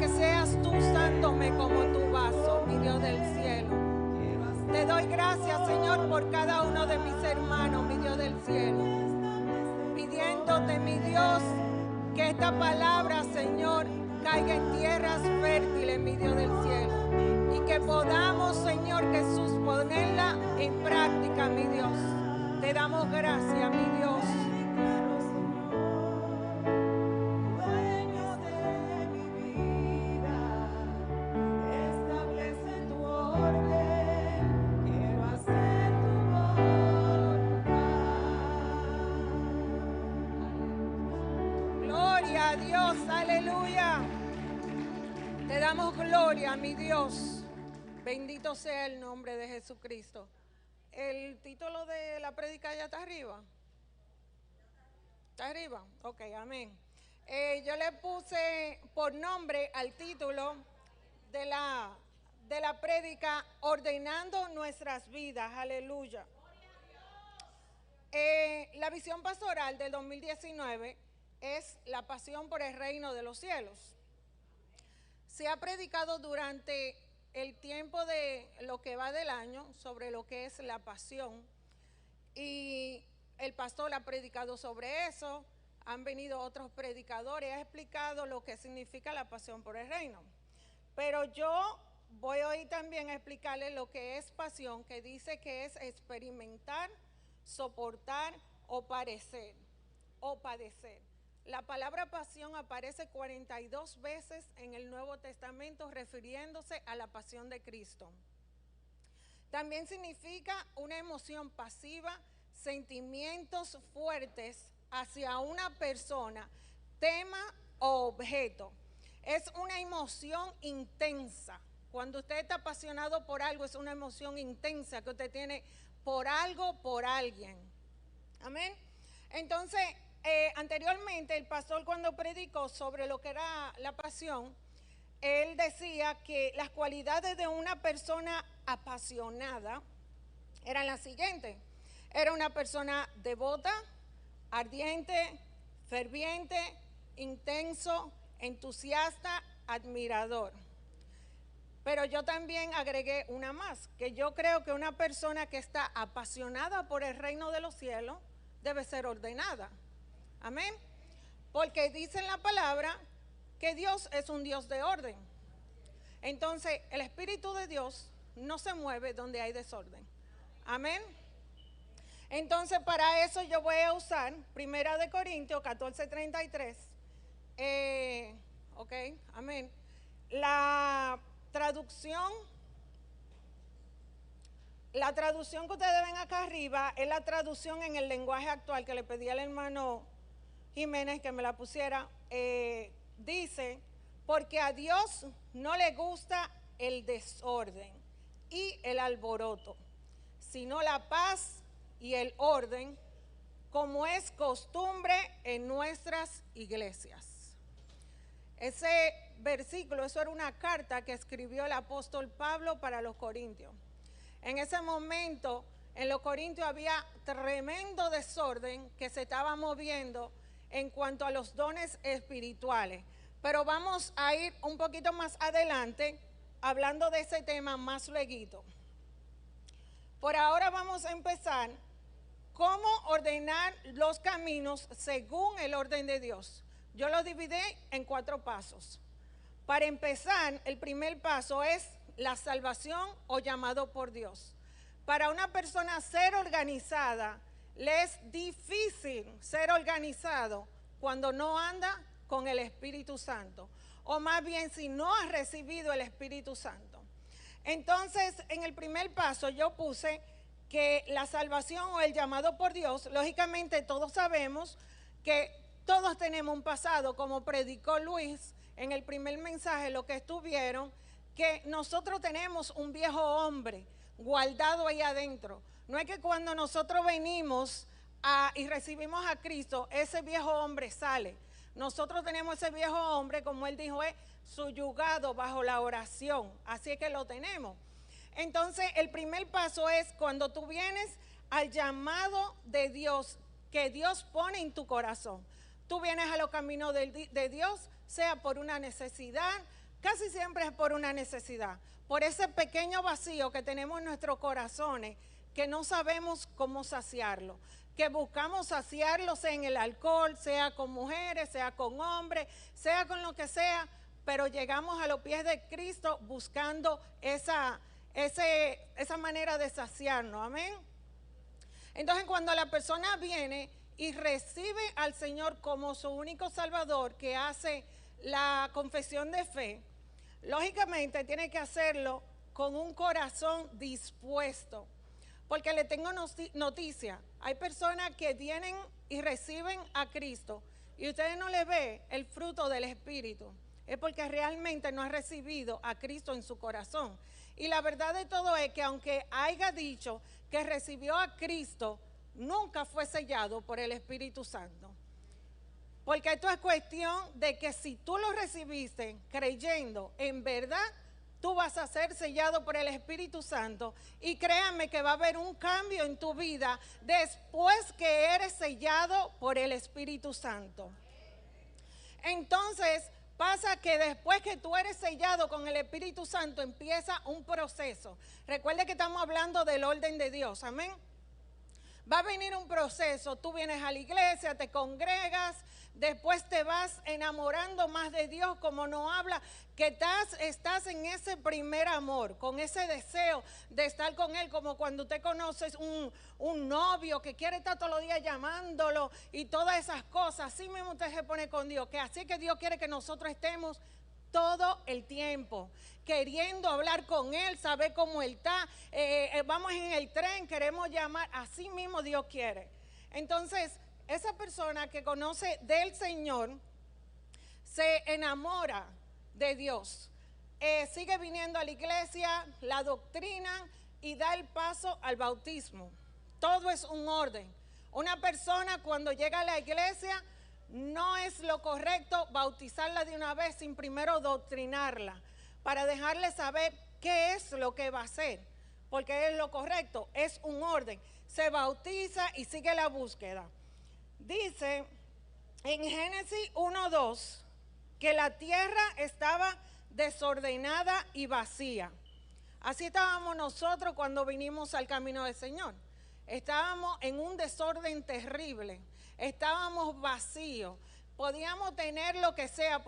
que seas tú usándome como tu vaso, mi Dios del cielo. Te doy gracias, Señor, por cada uno de mis hermanos, mi Dios del cielo. Pidiéndote, mi Dios, que esta palabra, Señor, caiga en tierras fértiles, mi Dios del cielo. Y que podamos, Señor Jesús, ponerla en práctica, mi Dios. Te damos gracias, mi Dios. Gloria a Dios, aleluya. Te damos gloria, mi Dios. Bendito sea el nombre de Jesucristo. El título de la prédica ya está arriba. ¿Está arriba? Ok, amén. Yo le puse por nombre al título de la prédica, ordenando nuestras vidas. Aleluya. La visión pastoral del 2019 es la pasión por el reino de los cielos. Se ha predicado durante el tiempo de lo que va del año sobre lo que es la pasión, y el pastor ha predicado sobre eso. Han venido otros predicadores, ha explicado lo que significa la pasión por el reino. Pero yo voy hoy también a explicarles lo que es pasión, que dice que es experimentar, soportar o padecer. La palabra pasión aparece 42 veces en el Nuevo Testamento refiriéndose a la pasión de Cristo. También significa una emoción pasiva, sentimientos fuertes hacia una persona, tema o objeto. Es una emoción intensa. Cuando usted está apasionado por algo, es una emoción intensa que usted tiene por algo, por alguien. Amén. Entonces, anteriormente el pastor, cuando predicó sobre lo que era la pasión, él decía que las cualidades de una persona apasionada eran las siguientes. Era una persona devota, ardiente, ferviente, intenso, entusiasta, admirador. Pero yo también agregué una más, que yo creo que una persona que está apasionada por el reino de los cielos debe ser ordenada. Amén. Porque dice en la palabra que Dios es un Dios de orden. Entonces, el Espíritu de Dios no se mueve donde hay desorden. Amén. Entonces, para eso yo voy a usar 1 Corintios 14:33. Ok, amén. La traducción que ustedes ven acá arriba es la traducción en el lenguaje actual que le pedí al hermano Jiménez que me la pusiera. Dice, porque a Dios no le gusta el desorden y el alboroto, sino la paz y el orden, como es costumbre en nuestras iglesias. Ese versículo, eso era una carta que escribió el apóstol Pablo para los corintios. En ese momento, en los corintios había tremendo desorden que se estaba moviendo en cuanto a los dones espirituales. Pero vamos a ir un poquito más adelante hablando de ese tema más lueguito. Por ahora vamos a empezar cómo ordenar los caminos según el orden de Dios. Yo lo dividí en 4 pasos. Para empezar, el primer paso es la salvación o llamado por Dios. Para una persona ser organizada, le es difícil ser organizado cuando no anda con el Espíritu Santo, o más bien si no ha recibido el Espíritu Santo. Entonces, en el primer paso yo puse que la salvación o el llamado por Dios, lógicamente todos sabemos que todos tenemos un pasado, como predicó Luis en el primer mensaje, lo que estuvieron, que nosotros tenemos un viejo hombre guardado ahí adentro. No es que cuando nosotros venimos y recibimos a Cristo, ese viejo hombre sale. Nosotros tenemos ese viejo hombre, como él dijo, es subyugado bajo la oración. Así es que lo tenemos. Entonces, el primer paso es cuando tú vienes al llamado de Dios, que Dios pone en tu corazón. Tú vienes a los caminos de Dios, sea por una necesidad, Casi siempre es por una necesidad, por ese pequeño vacío que tenemos en nuestros corazones, que no sabemos cómo saciarlo, que buscamos saciarlos en el alcohol, sea con mujeres, sea con hombres, sea con lo que sea, pero llegamos a los pies de Cristo buscando esa manera de saciarnos, amén. Entonces cuando la persona viene y recibe al Señor como su único Salvador, que hace la confesión de fe, lógicamente tiene que hacerlo con un corazón dispuesto. Porque le tengo noticia, hay personas que vienen y reciben a Cristo y ustedes no le ven el fruto del Espíritu. Es porque realmente no ha recibido a Cristo en su corazón. Y la verdad de todo es que aunque haya dicho que recibió a Cristo, nunca fue sellado por el Espíritu Santo. Porque esto es cuestión de que si tú lo recibiste creyendo en verdad, tú vas a ser sellado por el Espíritu Santo y créanme que va a haber un cambio en tu vida después que eres sellado por el Espíritu Santo. Entonces pasa que después que tú eres sellado con el Espíritu Santo empieza un proceso. Recuerde que estamos hablando del orden de Dios, amén. Va a venir un proceso, tú vienes a la iglesia, te congregas, después te vas enamorando más de Dios, como nos habla, que estás en ese primer amor, con ese deseo de estar con Él, como cuando usted conoce un novio que quiere estar todos los días llamándolo y todas esas cosas. Así mismo usted se pone con Dios, que así que Dios quiere que nosotros estemos todo el tiempo, queriendo hablar con Él, saber cómo Él está, vamos en el tren, queremos llamar, así mismo Dios quiere. Entonces, esa persona que conoce del Señor, se enamora de Dios, sigue viniendo a la iglesia, la doctrina y da el paso al bautismo. Todo es un orden. Una persona cuando llega a la iglesia, no es lo correcto bautizarla de una vez sin primero doctrinarla, para dejarle saber qué es lo que va a hacer, porque es lo correcto, es un orden. Se bautiza y sigue la búsqueda. Dice en Génesis 1:2 que la tierra estaba desordenada y vacía. Así estábamos nosotros cuando vinimos al camino del Señor. Estábamos en un desorden terrible. Estábamos vacíos, podíamos tener lo que sea,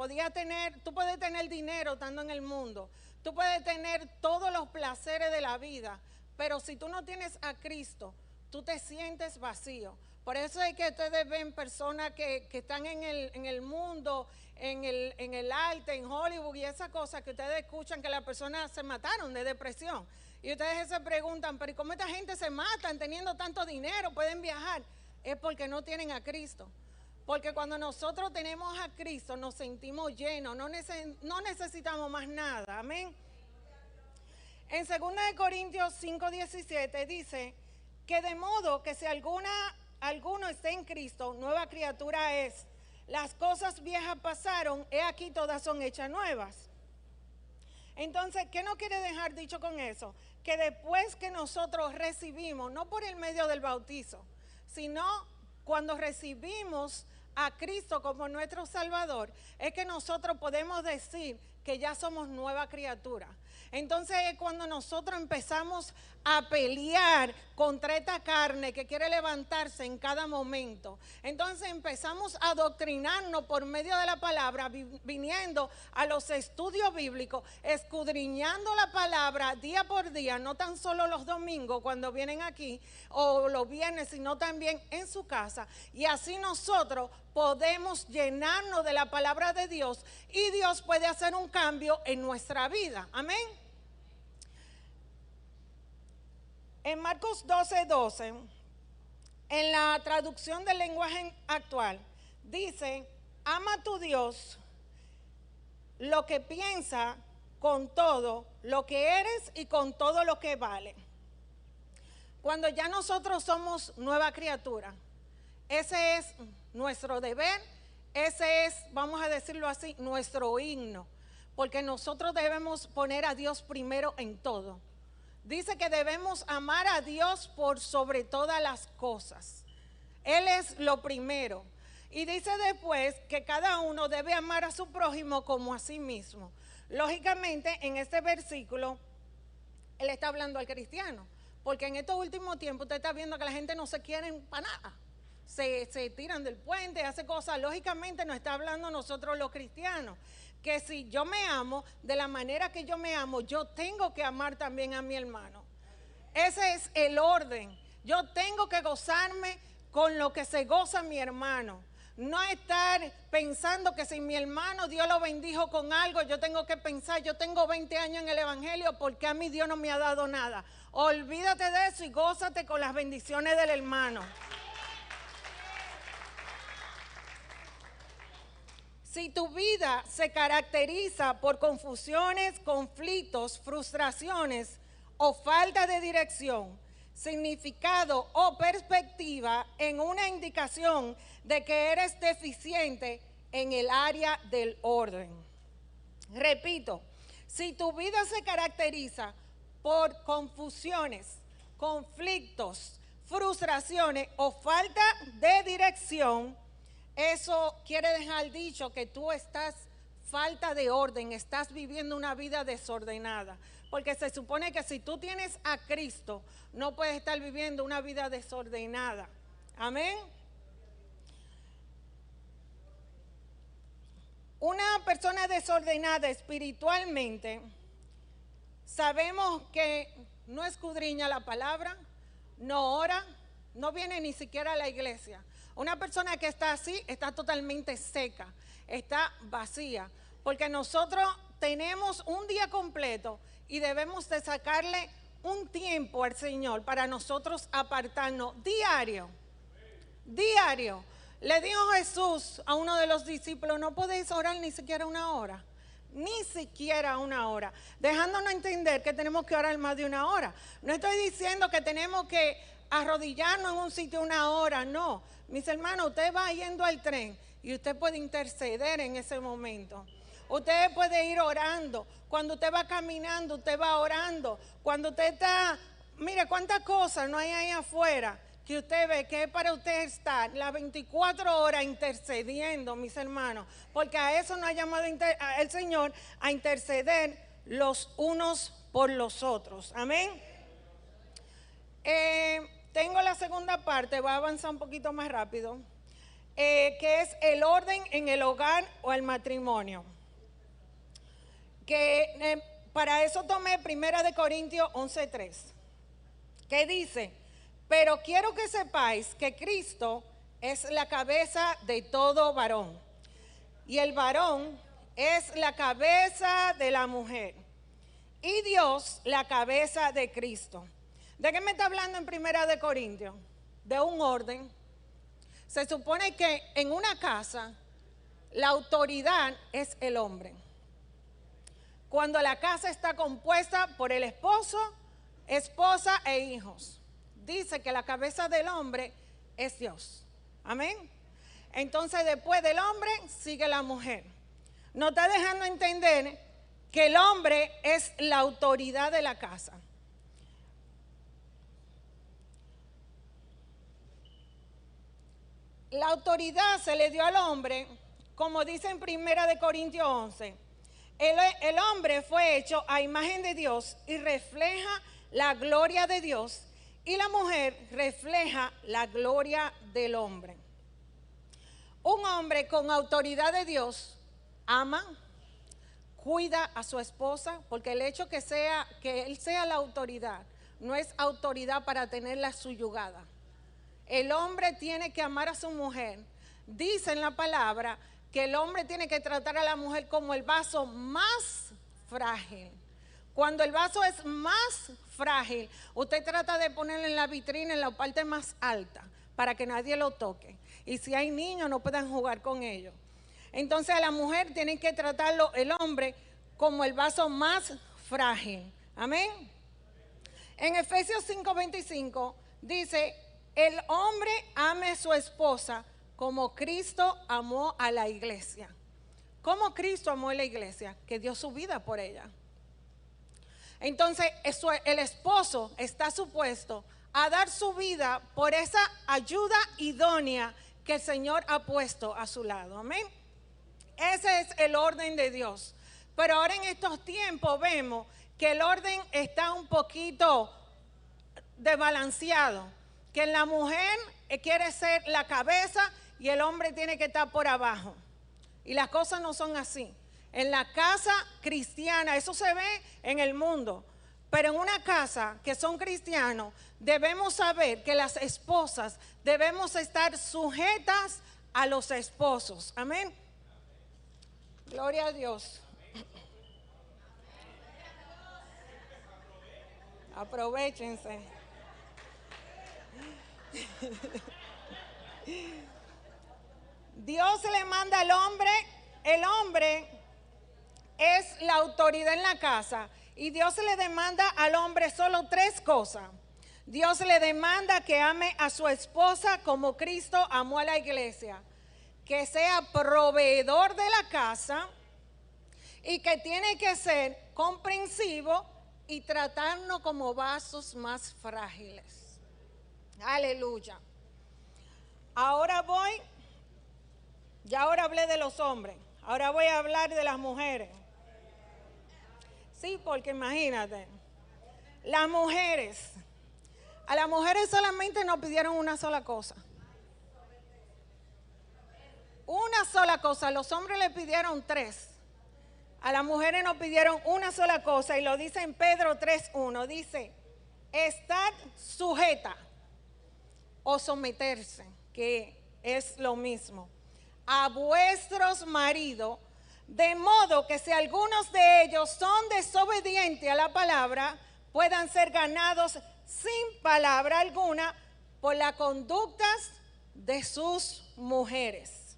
tú puedes tener dinero estando en el mundo, tú puedes tener todos los placeres de la vida, pero si tú no tienes a Cristo, tú te sientes vacío. Por eso es que ustedes ven personas que están en el mundo, en el arte, en Hollywood y esas cosas que ustedes escuchan que las personas se mataron de depresión. Y ustedes se preguntan, pero ¿cómo esta gente se matan teniendo tanto dinero, pueden viajar? Es porque no tienen a Cristo. Porque cuando nosotros tenemos a Cristo nos sentimos llenos, no necesitamos más nada, amén. En 2 Corintios 5:17 dice que de modo que si alguno está en Cristo, nueva criatura es. Las cosas viejas pasaron, he aquí todas son hechas nuevas. Entonces, ¿qué nos quiere dejar dicho con eso? Que después que nosotros recibimos, no por el medio del bautizo, sino cuando recibimos a Cristo como nuestro Salvador, es que nosotros podemos decir que ya somos nueva criatura. Entonces es cuando nosotros empezamos a pelear contra esta carne que quiere levantarse en cada momento. Entonces empezamos a adoctrinarnos por medio de la palabra, viniendo a los estudios bíblicos, escudriñando la palabra día por día, no tan solo los domingos cuando vienen aquí o los viernes, sino también en su casa. Y así nosotros podemos llenarnos de la palabra de Dios y Dios puede hacer un cambio en nuestra vida. Amén. En Marcos 12:12, en la traducción del lenguaje actual, dice: ama a tu Dios lo que piensa con todo lo que eres y con todo lo que vale. Cuando ya nosotros somos nueva criatura, ese es nuestro deber, ese es, vamos a decirlo así, nuestro himno, porque nosotros debemos poner a Dios primero en todo. Dice que debemos amar a Dios por sobre todas las cosas. Él es lo primero. Y dice después que cada uno debe amar a su prójimo como a sí mismo. Lógicamente, en este versículo, él está hablando al cristiano, porque en estos últimos tiempos usted está viendo que la gente no se quiere para nada. Se tiran del puente, hace cosas. Lógicamente nos está hablando a nosotros los cristianos, que si yo me amo de la manera que yo me amo, yo tengo que amar también a mi hermano. Ese es el orden. Yo tengo que gozarme con lo que se goza mi hermano. No estar pensando que si mi hermano Dios lo bendijo con algo, yo tengo que pensar, yo tengo 20 años en el evangelio, ¿por qué a mí Dios no me ha dado nada? Olvídate de eso y gózate con las bendiciones del hermano. Si tu vida se caracteriza por confusiones, conflictos, frustraciones o falta de dirección, significado o perspectiva, en una indicación de que eres deficiente en el área del orden. Repito, si tu vida se caracteriza por confusiones, conflictos, frustraciones o falta de dirección, eso quiere dejar dicho que tú estás falta de orden, estás viviendo una vida desordenada. Porque se supone que si tú tienes a Cristo, no puedes estar viviendo una vida desordenada. Amén. Una persona desordenada espiritualmente, sabemos que no escudriña la palabra, no ora, no viene ni siquiera a la iglesia. Una persona que está así está totalmente seca, está vacía, porque nosotros tenemos un día completo y debemos de sacarle un tiempo al Señor para nosotros apartarnos diario. Le dijo Jesús a uno de los discípulos, no podéis orar ni siquiera una hora. Ni siquiera una hora, dejándonos entender que tenemos que orar más de una hora. No estoy diciendo que tenemos que arrodillarnos en un sitio una hora, no. Mis hermanos, usted va yendo al tren y usted puede interceder en ese momento. Usted puede ir orando. Cuando usted va caminando, usted va orando. Cuando usted está, mire cuántas cosas no hay ahí afuera que usted ve que es para usted estar las 24 horas intercediendo, mis hermanos. Porque a eso nos ha llamado el Señor, a interceder los unos por los otros. Amén. Tengo la segunda parte, voy a avanzar un poquito más rápido, que es el orden en el hogar o el matrimonio. Que para eso tomé 1 Corintios 11:3, que dice, pero quiero que sepáis que Cristo es la cabeza de todo varón, y el varón es la cabeza de la mujer, y Dios la cabeza de Cristo. ¿De qué me está hablando en 1 Corintios? De un orden. Se supone que en una casa la autoridad es el hombre. Cuando la casa está compuesta por el esposo, esposa e hijos, dice que la cabeza del hombre es Dios. Amén. Entonces después del hombre sigue la mujer. Nos está dejando entender que el hombre es la autoridad de la casa. La autoridad se le dio al hombre, como dice en 1 Corintios 11. El hombre fue hecho a imagen de Dios y refleja la gloria de Dios, y la mujer refleja la gloria del hombre. Un hombre con autoridad de Dios ama, cuida a su esposa, porque el hecho que él sea la autoridad no es autoridad para tenerla subyugada. El hombre tiene que amar a su mujer. Dice en la palabra que el hombre tiene que tratar a la mujer como el vaso más frágil. Cuando el vaso es más frágil, usted trata de ponerlo en la vitrina, en la parte más alta, para que nadie lo toque. Y si hay niños, no puedan jugar con ellos. Entonces a la mujer tiene que tratarlo el hombre como el vaso más frágil. Amén. En Efesios 5:25 dice, el hombre ame a su esposa como Cristo amó a la iglesia. ¿Cómo Cristo amó a la iglesia? Que dio su vida por ella. Entonces el esposo está supuesto a dar su vida por esa ayuda idónea que el Señor ha puesto a su lado. Amén. Ese es el orden de Dios. Pero ahora en estos tiempos vemos que el orden está un poquito desbalanceado, que la mujer quiere ser la cabeza y el hombre tiene que estar por abajo. Y las cosas no son así. En la casa cristiana, eso se ve en el mundo, pero en una casa que son cristianos, debemos saber que las esposas debemos estar sujetas a los esposos. Amén. Gloria a Dios. Aprovéchense. Dios le manda al hombre, el hombre es la autoridad en la casa y Dios le demanda al hombre solo 3 cosas. Dios le demanda que ame a su esposa como Cristo amó a la iglesia, que sea proveedor de la casa y que tiene que ser comprensivo y tratarnos como vasos más frágiles. Aleluya. Ahora ahora hablé de los hombres, ahora voy a hablar de las mujeres. Sí, porque imagínate, las mujeres, a las mujeres solamente nos pidieron una sola cosa. Una sola cosa, a los hombres le pidieron 3. A las mujeres nos pidieron una sola cosa y lo dice en Pedro 3:1, dice, estar sujeta o someterse, que es lo mismo, a vuestros maridos, de modo que si algunos de ellos son desobedientes a la palabra, puedan ser ganados sin palabra alguna por las conductas de sus mujeres.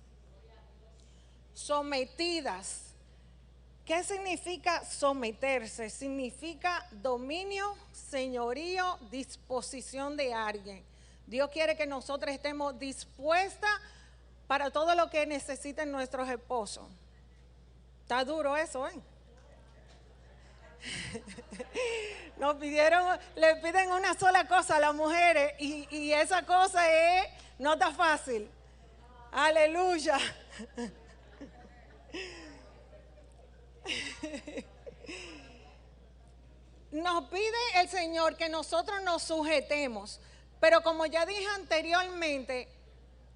Sometidas. ¿Qué significa someterse? Significa dominio, señorío, disposición de alguien. Dios quiere que nosotros estemos dispuestas para todo lo que necesiten nuestros esposos. Está duro eso, ¿eh? Le piden una sola cosa a las mujeres y esa cosa no está fácil. Aleluya. Nos pide el Señor que nosotros nos sujetemos, pero como ya dije anteriormente,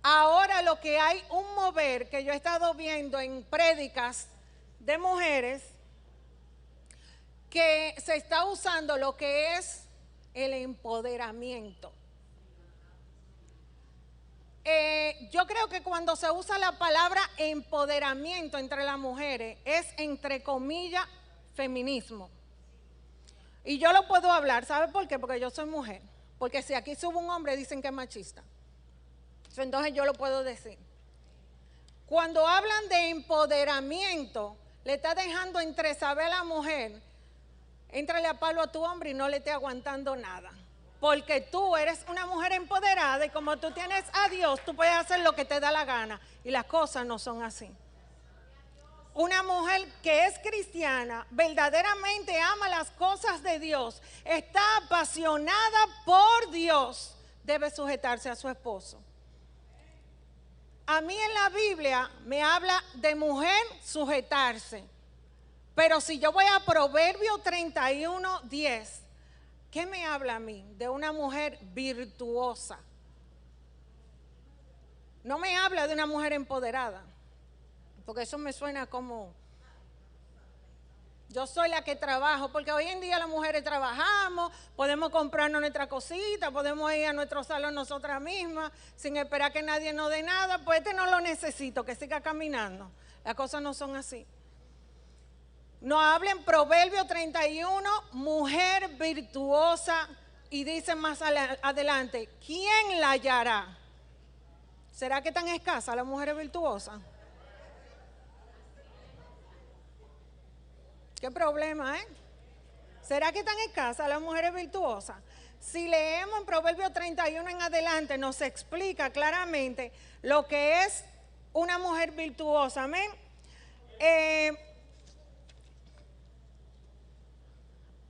ahora lo que hay un mover que yo he estado viendo en prédicas de mujeres, que se está usando lo que es el empoderamiento. Yo creo que cuando se usa la palabra empoderamiento entre las mujeres es entre comillas feminismo. Y yo lo puedo hablar, ¿sabe por qué? Porque yo soy mujer. Porque si aquí sube un hombre dicen que es machista. Entonces yo lo puedo decir. Cuando hablan de empoderamiento, le está dejando entre saber a la mujer, éntrale a palo a tu hombre y no le esté aguantando nada. Porque tú eres una mujer empoderada y como tú tienes a Dios, tú puedes hacer lo que te da la gana. Y las cosas no son así. Una mujer que es cristiana, verdaderamente ama las cosas de Dios, está apasionada por Dios, debe sujetarse a su esposo. A mí en la Biblia me habla de mujer sujetarse. Pero si yo voy a Proverbios 31:10, ¿qué me habla a mí? De una mujer virtuosa. No me habla de una mujer empoderada, porque eso me suena como yo soy la que trabajo, porque hoy en día las mujeres trabajamos, podemos comprarnos nuestra cosita, podemos ir a nuestro salón nosotras mismas, sin esperar que nadie nos dé nada, pues no lo necesito, que siga caminando. Las cosas no son así. Nos habla en Proverbio 31, mujer virtuosa, y dice más adelante, ¿quién la hallará? ¿Será que tan escasa la mujer virtuosa? ¿Qué problema, eh? ¿Será que tan escasa las mujeres virtuosas? Si leemos en Proverbios 31 en adelante, nos explica claramente lo que es una mujer virtuosa. Amén.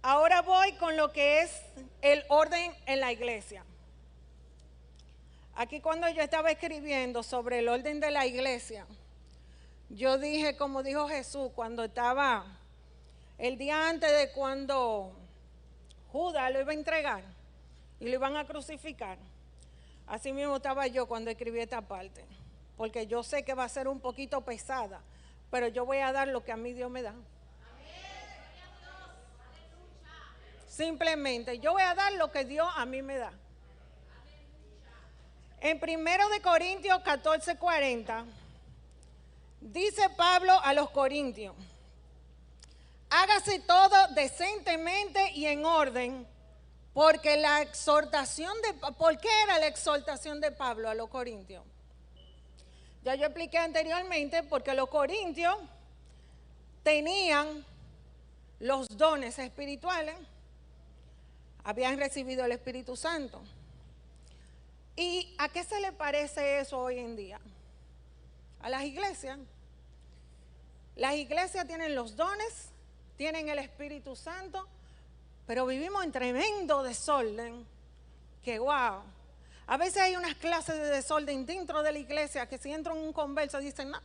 Ahora voy con lo que es el orden en la iglesia. Aquí cuando yo estaba escribiendo sobre el orden de la iglesia, yo dije, como dijo Jesús cuando estaba el día antes de cuando Judas lo iba a entregar y lo iban a crucificar. Así mismo estaba yo cuando escribí esta parte, porque yo sé que va a ser un poquito pesada, pero yo voy a dar lo que a mí Dios me da. Simplemente, yo voy a dar lo que Dios a mí me da. En 1 de Corintios 14:40, dice Pablo a los corintios: hágase todo decentemente y en orden, porque la exhortación ¿por qué era la exhortación de Pablo a los corintios? Ya yo expliqué anteriormente, porque los corintios tenían los dones espirituales, habían recibido el Espíritu Santo. ¿Y a qué se le parece eso hoy en día? A las iglesias. Las iglesias tienen los dones, tienen el Espíritu Santo, pero vivimos en tremendo desorden, que wow. A veces hay unas clases de desorden dentro de la iglesia que si entran en un converso dicen, no,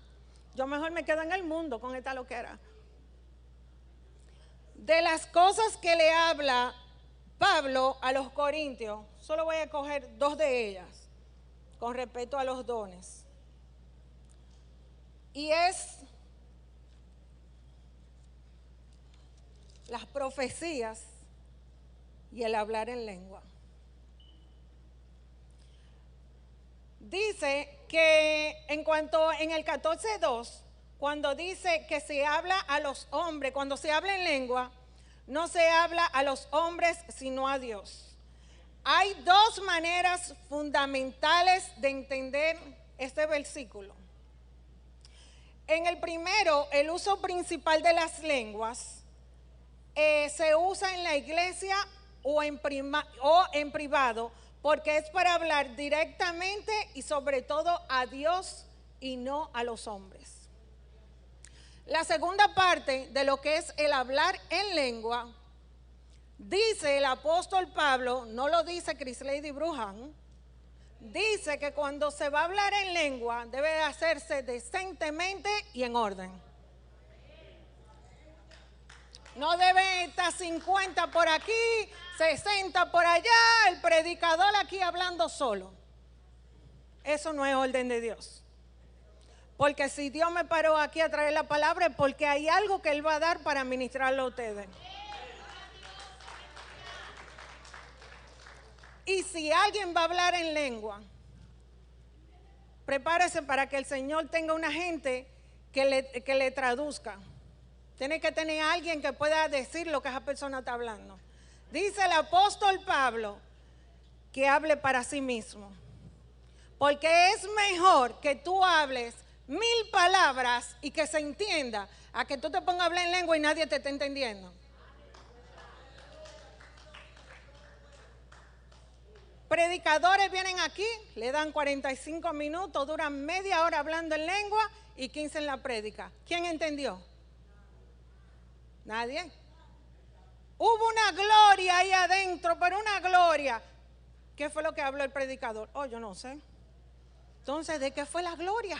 yo mejor me quedo en el mundo con esta loquera. De las cosas que le habla Pablo a los corintios, solo voy a coger 2 de ellas con respecto a los dones. Y es las profecías y el hablar en lengua. Dice que en el 14:2, cuando dice que se habla a los hombres, cuando se habla en lengua, no se habla a los hombres sino a Dios. Hay 2 maneras fundamentales de entender este versículo. En el primero, el uso principal de las lenguas se usa en la iglesia o en privado, porque es para hablar directamente y sobre todo a Dios y no a los hombres. La segunda parte de lo que es el hablar en lengua, dice el apóstol Pablo, no lo dice Chris Lady Brujan, dice que cuando se va a hablar en lengua debe hacerse decentemente y en orden. No debe estar 50 por aquí, 60 por allá, el predicador aquí hablando solo. Eso no es orden de Dios. Porque si Dios me paró aquí a traer la palabra es porque hay algo que Él va a dar para ministrarlo a ustedes. Y si alguien va a hablar en lengua, prepárese para que el Señor tenga una gente que le traduzca. Tiene que tener a alguien que pueda decir lo que esa persona está hablando. Dice el apóstol Pablo que hable para sí mismo. Porque es mejor que tú hables 1000 palabras y que se entienda, a que tú te pongas a hablar en lengua y nadie te esté entendiendo. Predicadores vienen aquí, le dan 45 minutos, duran media hora hablando en lengua y 15 en la prédica. ¿Quién entendió? Nadie. Hubo una gloria ahí adentro, pero una gloria. ¿Qué fue lo que habló el predicador? Oh, yo no sé. Entonces, ¿de qué fue la gloria?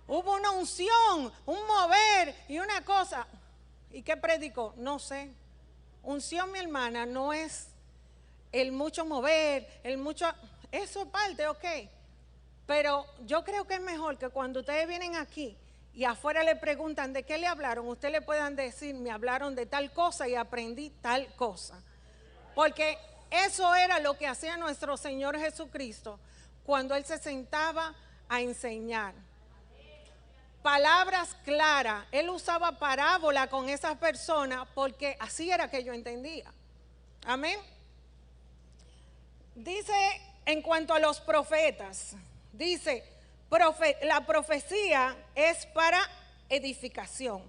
Hubo una unción, un mover y una cosa. ¿Y qué predicó? No sé. Unción, mi hermana, no es el mucho mover, el mucho... Eso es parte, ok. Pero yo creo que es mejor que cuando ustedes vienen aquí y afuera le preguntan de qué le hablaron, ustedes le puedan decir, me hablaron de tal cosa y aprendí tal cosa. Porque eso era lo que hacía nuestro Señor Jesucristo cuando Él se sentaba a enseñar. Palabras claras. Él usaba parábola con esas personas porque así era que yo entendía. Amén. Dice en cuanto a los profetas, dice, la profecía es para edificación.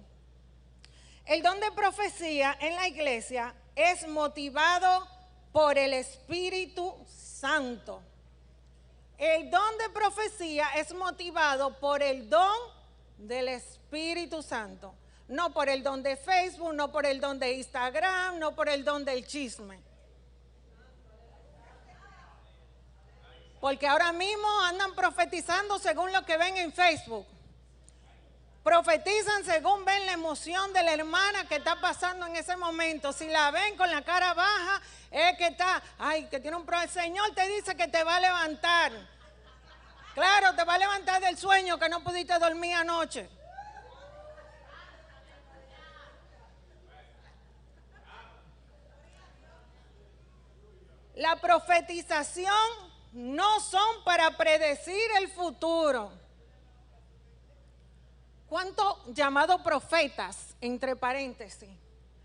El don de profecía en la iglesia es motivado por el Espíritu Santo. El don de profecía es motivado por el don del Espíritu Santo. No por el don de Facebook, no por el don de Instagram, no por el don del chisme. Porque ahora mismo andan profetizando según lo que ven en Facebook. Profetizan según ven la emoción de la hermana que está pasando en ese momento. Si la ven con la cara baja, es que está, ay, que tiene un problema. El Señor te dice que te va a levantar. Claro, te va a levantar del sueño que no pudiste dormir anoche. La profetización no son para predecir el futuro. ¿Cuántos llamados profetas, entre paréntesis?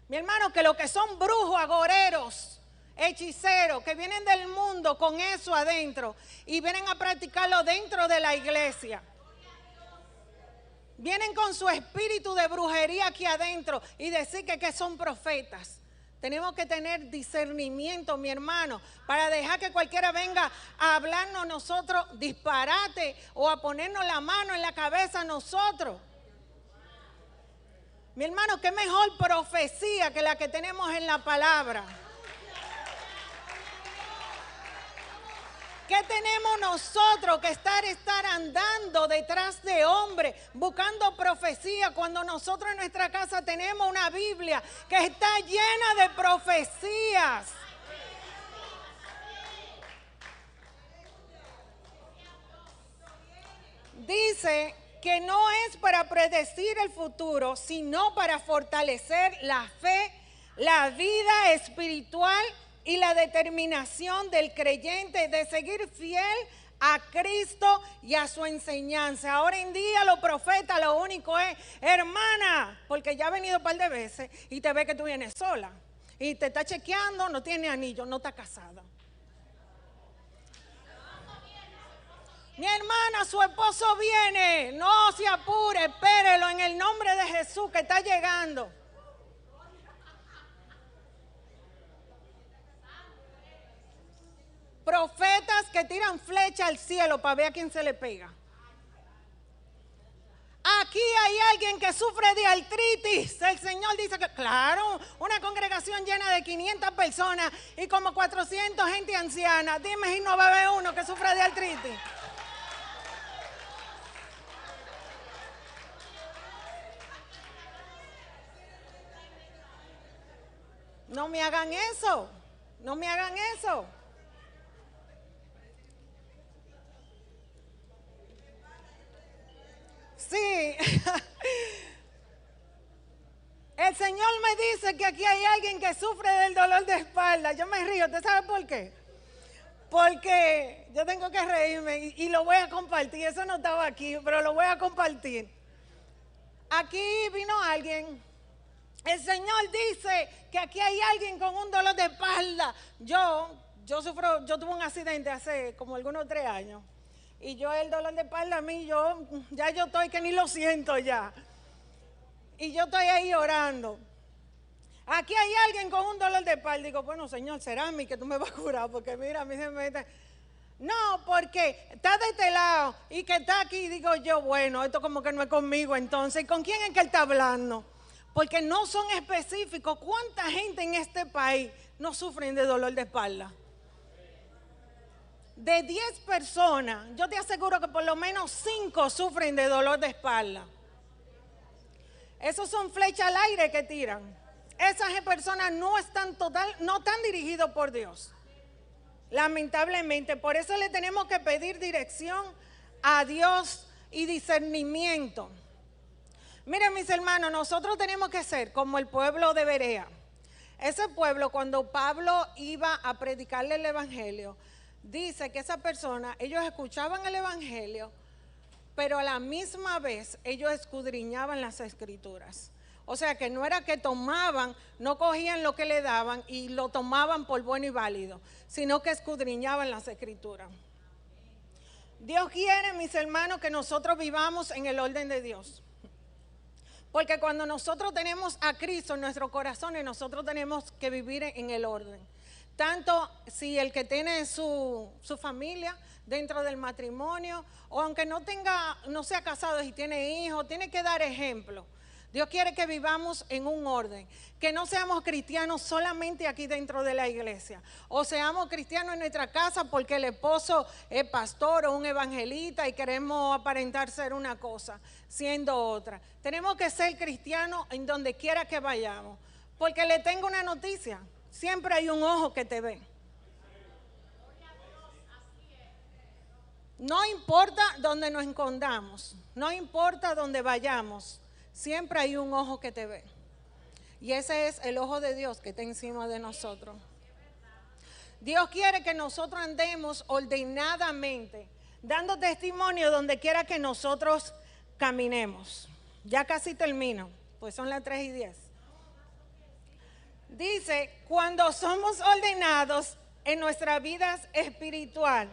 Mi hermano, que lo que son brujos, agoreros, hechiceros, que vienen del mundo con eso adentro y vienen a practicarlo dentro de la iglesia. Vienen con su espíritu de brujería aquí adentro y decir que son profetas. Tenemos que tener discernimiento, mi hermano, para dejar que cualquiera venga a hablarnos a nosotros disparate o a ponernos la mano en la cabeza a nosotros. Mi hermano, qué mejor profecía que la que tenemos en la palabra. ¿Qué tenemos nosotros que estar andando detrás de hombres buscando profecía cuando nosotros en nuestra casa tenemos una Biblia que está llena de profecías? Dice que no es para predecir el futuro, sino para fortalecer la fe, la vida espiritual y la determinación del creyente de seguir fiel a Cristo y a su enseñanza. Ahora en día los profetas lo único es, hermana, porque ya ha venido un par de veces y te ve que tú vienes sola y te está chequeando, no tiene anillo, no está casada. Mi hermana, su esposo viene, no se apure, espérelo en el nombre de Jesús que está llegando. Profetas que tiran flecha al cielo para ver a quién se le pega. Aquí hay alguien que sufre de artritis. El Señor dice que, claro, una congregación llena de 500 personas y como 400 gente anciana. Dime si no va a haber uno que sufre de artritis. No me hagan eso. No me hagan eso. Sí. El Señor me dice que aquí hay alguien que sufre del dolor de espalda. Yo me río. ¿Usted sabe por qué? Porque yo tengo que reírme y lo voy a compartir. Eso no estaba aquí, pero lo voy a compartir. Aquí vino alguien. El Señor dice que aquí hay alguien con un dolor de espalda. Yo tuve un accidente hace como algunos 3 años. Y yo el dolor de espalda a mí, yo estoy que ni lo siento ya. Y yo estoy ahí orando. Aquí hay alguien con un dolor de espalda. Digo, bueno, Señor, será a mí que tú me vas a curar. Porque mira, a mí se me mete. No, porque está de este lado y que está aquí. Digo yo, bueno, esto como que no es conmigo entonces. ¿Y con quién es que él está hablando? Porque no son específicos. ¿Cuánta gente en este país no sufren de dolor de espalda? De 10 personas, yo te aseguro que por lo menos 5 sufren de dolor de espalda. Esos son flechas al aire que tiran. Esas personas no están dirigidos por Dios. Lamentablemente, por eso le tenemos que pedir dirección a Dios y discernimiento. Miren, mis hermanos, nosotros tenemos que ser como el pueblo de Berea. Ese pueblo, cuando Pablo iba a predicarle el evangelio, dice que esa persona, ellos escuchaban el evangelio, pero a la misma vez ellos escudriñaban las escrituras. O sea que no era que tomaban, no cogían lo que le daban y lo tomaban por bueno y válido, sino que escudriñaban las escrituras. Dios quiere, mis hermanos, que nosotros vivamos en el orden de Dios. Porque cuando nosotros tenemos a Cristo en nuestros corazones, nosotros tenemos que vivir en el orden. Tanto si el que tiene su familia dentro del matrimonio, o aunque no sea casado y tiene hijos, tiene que dar ejemplo. Dios quiere que vivamos en un orden, que no seamos cristianos solamente aquí dentro de la iglesia, o seamos cristianos en nuestra casa porque el esposo es pastor o un evangelista y queremos aparentar ser una cosa, siendo otra. Tenemos que ser cristianos en donde quiera que vayamos, porque le tengo una noticia, siempre hay un ojo que te ve. No importa dónde nos escondamos, no importa dónde vayamos, siempre hay un ojo que te ve. Y ese es el ojo de Dios que está encima de nosotros. Dios quiere que nosotros andemos ordenadamente, dando testimonio donde quiera que nosotros caminemos. Ya casi termino, pues son las 3:10. Dice, cuando somos ordenados en nuestra vida espiritual,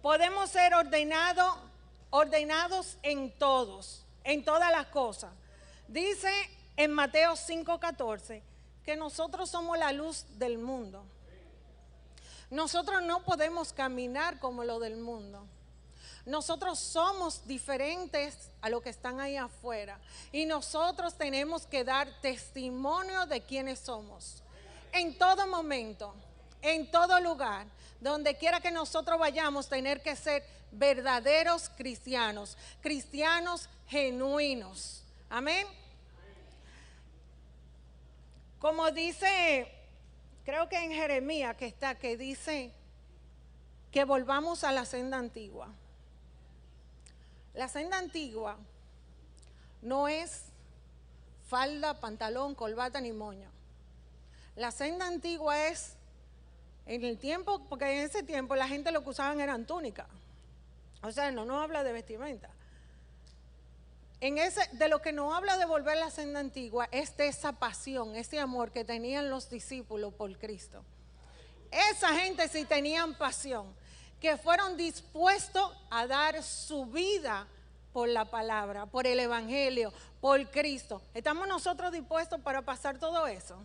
podemos ser ordenados en todas las cosas. Dice en Mateo 5:14 que nosotros somos la luz del mundo. Nosotros no podemos caminar como lo del mundo. Nosotros somos diferentes a lo que están ahí afuera. Y nosotros tenemos que dar testimonio de quiénes somos. En todo momento, en todo lugar, donde quiera que nosotros vayamos, tener que ser verdaderos cristianos, cristianos genuinos. Amén. Como dice, creo que en Jeremías que dice que volvamos a la senda antigua. La senda antigua no es falda, pantalón, corbata ni moño. La senda antigua es en el tiempo, porque en ese tiempo la gente lo que usaban eran túnicas. O sea, no nos habla de vestimenta. De lo que nos habla de volver a la senda antigua es de esa pasión, ese amor que tenían los discípulos por Cristo. Esa gente sí tenían pasión, que fueron dispuestos a dar su vida por la palabra, por el evangelio, por Cristo. ¿Estamos nosotros dispuestos para pasar todo eso?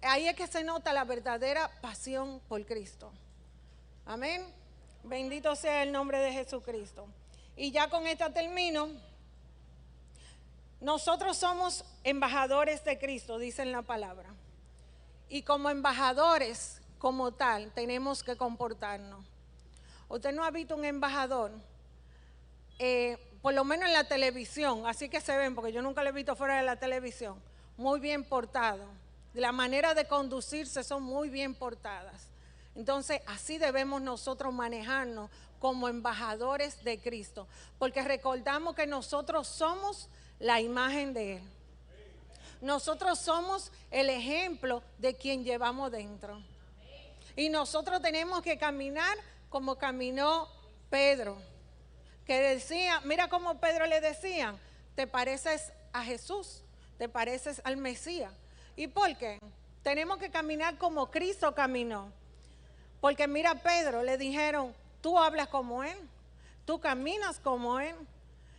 Ahí es que se nota la verdadera pasión por Cristo. Amén. Bendito sea el nombre de Jesucristo. Y ya con esta termino. Nosotros somos embajadores de Cristo, dice en la palabra. Y como embajadores, como tal, tenemos que comportarnos. Usted no ha visto un embajador, por lo menos en la televisión, así que se ven, porque yo nunca lo he visto fuera de la televisión, muy bien portado. La manera de conducirse son muy bien portadas. Entonces, así debemos nosotros manejarnos como embajadores de Cristo, porque recordamos que nosotros somos la imagen de Él. Nosotros somos el ejemplo de quien llevamos dentro. Y nosotros tenemos que caminar como caminó Pedro, que decía, mira cómo Pedro le decían, te pareces a Jesús, te pareces al Mesías. ¿Y por qué? Tenemos que caminar como Cristo caminó. Porque mira, Pedro, le dijeron, tú hablas como Él, tú caminas como Él.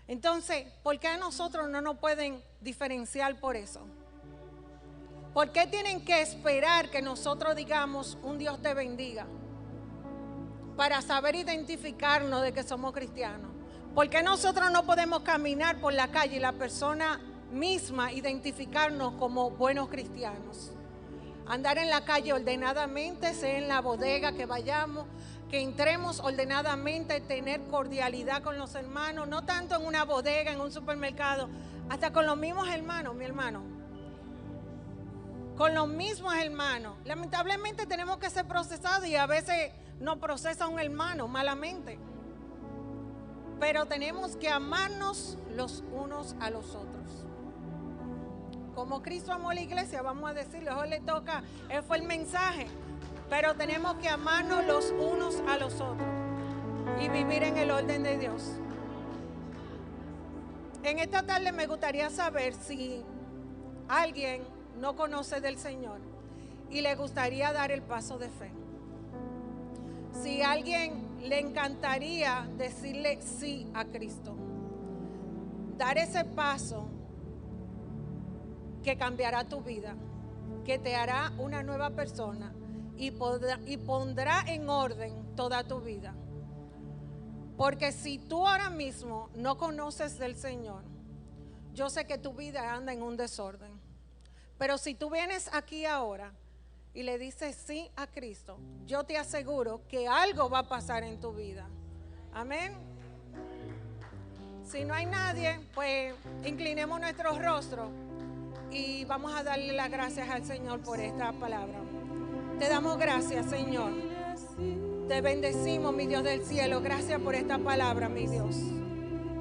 Entonces, ¿por qué a nosotros no nos pueden diferenciar por eso? ¿Por qué tienen que esperar que nosotros digamos un Dios te bendiga para saber identificarnos de que somos cristianos? ¿Por qué nosotros no podemos caminar por la calle y la persona misma identificarnos como buenos cristianos? Andar en la calle ordenadamente, sea en la bodega que vayamos, que entremos ordenadamente, tener cordialidad con los hermanos, no tanto en una bodega, en un supermercado, hasta con los mismos hermanos, mi hermano. Con los mismos hermanos. Lamentablemente tenemos que ser procesados y a veces nos procesa un hermano malamente. Pero tenemos que amarnos los unos a los otros. Como Cristo amó a la iglesia, vamos a decirlo, hoy le toca, él fue el mensaje. Pero tenemos que amarnos los unos a los otros y vivir en el orden de Dios. En esta tarde me gustaría saber si alguien no conoce del Señor y le gustaría dar el paso de fe. Si a alguien le encantaría decirle sí a Cristo, dar ese paso que cambiará tu vida, que te hará una nueva persona y pondrá en orden toda tu vida. Porque si tú ahora mismo no conoces del Señor, yo sé que tu vida anda en un desorden. Pero si tú vienes aquí ahora y le dices sí a Cristo, yo te aseguro que algo va a pasar en tu vida. Amén. Si no hay nadie, pues inclinemos nuestros rostros y vamos a darle las gracias al Señor por esta palabra. Te damos gracias, Señor. Te bendecimos, mi Dios del cielo. Gracias por esta palabra, mi Dios.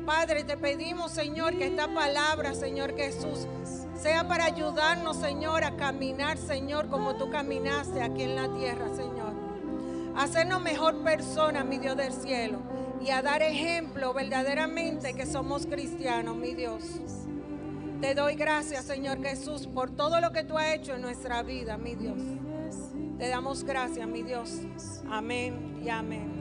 Padre, te pedimos, Señor, que esta palabra, Señor Jesús, sea para ayudarnos, Señor, a caminar, Señor, como tú caminaste aquí en la tierra, Señor. A hacernos mejor persona, mi Dios del cielo, y a dar ejemplo verdaderamente que somos cristianos, mi Dios. Te doy gracias, Señor Jesús, por todo lo que tú has hecho en nuestra vida, mi Dios. Te damos gracias, mi Dios. Amén y amén.